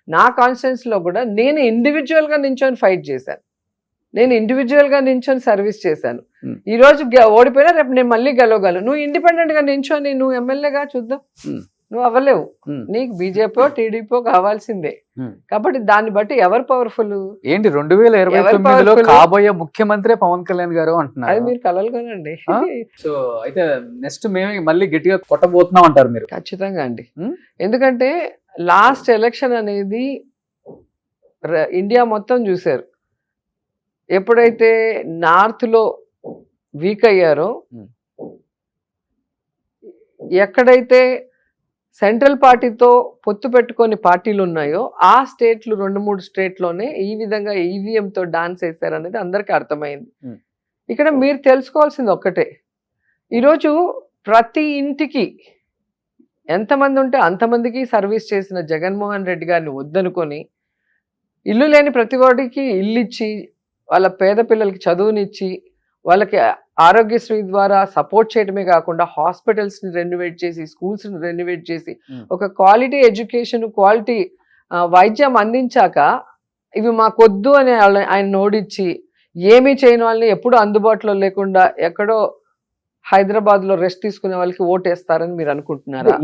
నా కాన్స్టిట్యున్సీ లో కూడా నేను ఇండివిజువల్ గా నించొని ఫైట్ చేశాను, నేను ఇండివిజువల్ గా నించొని సర్వీస్ చేశాను. ఈ రోజు ఓడిపోయినా రేపు నేను మళ్ళీ గెలవగలను. నువ్వు ఇండిపెండెంట్ గా నించొని నువ్వు ఎమ్మెల్యేగా చూద్దాం, నువ్వు అవ్వలేవు. నీకు బీజేపీ టీడీపీ కావాల్సిందే. కాబట్టి దాన్ని బట్టి ఎవరు పవర్ఫుల్ ఏంటి 2029లో కాబోయే ముఖ్యమంత్రి పవన్ కళ్యాణ్ గారు అంటున్నారు. అది మీరు కలలుగానండి. సో అయితే నెక్స్ట్ మేమే మళ్ళీ గట్టిగా కొట్టబోతున్నాం అంటారు మీరు? ఖచ్చితంగా అండి. ఎందుకంటే లాస్ట్ ఎలక్షన్ అనేది ఇండియా మొత్తం చూశారు. ఎప్పుడైతే నార్త్ లో వీక్ అయ్యారో, ఎక్కడైతే సెంట్రల్ పార్టీతో పొత్తు పెట్టుకొని పార్టీలు ఉన్నాయో ఆ స్టేట్లు 2-3 స్టేట్లోనే ఈ విధంగా ఈవీఎంతో డాన్స్ వేశారు అనేది అందరికీ అర్థమైంది. ఇక్కడ మీరు తెలుసుకోవాల్సింది ఒక్కటే, ఈరోజు ప్రతి ఇంటికి ఎంతమంది ఉంటే అంతమందికి సర్వీస్ చేసిన జగన్మోహన్ రెడ్డి గారిని వద్దనుకొని ఇల్లు లేని ప్రతి వాడికి ఇల్లు ఇచ్చి, వాళ్ళ పేద పిల్లలకి చదువునిచ్చి, వాళ్ళకి ఆరోగ్యశ్రీ ద్వారా సపోర్ట్ చేయడమే కాకుండా హాస్పిటల్స్ని రెన్యువేట్ చేసి, స్కూల్స్ని రెన్యువేట్ చేసి, ఒక క్వాలిటీ ఎడ్యుకేషన్, క్వాలిటీ వైద్యం అందించాక ఇవి మాకొద్దు అని ఆయన నోడిచ్చి ఏమీ చేయని వాళ్ళని ఎప్పుడు అందుబాటులో లేకుండా ఎక్కడో హైదరాబాద్లో రెస్ట్ తీసుకునే వాళ్ళకి ఓటేస్తారని మీరు అనుకుంటున్నారా?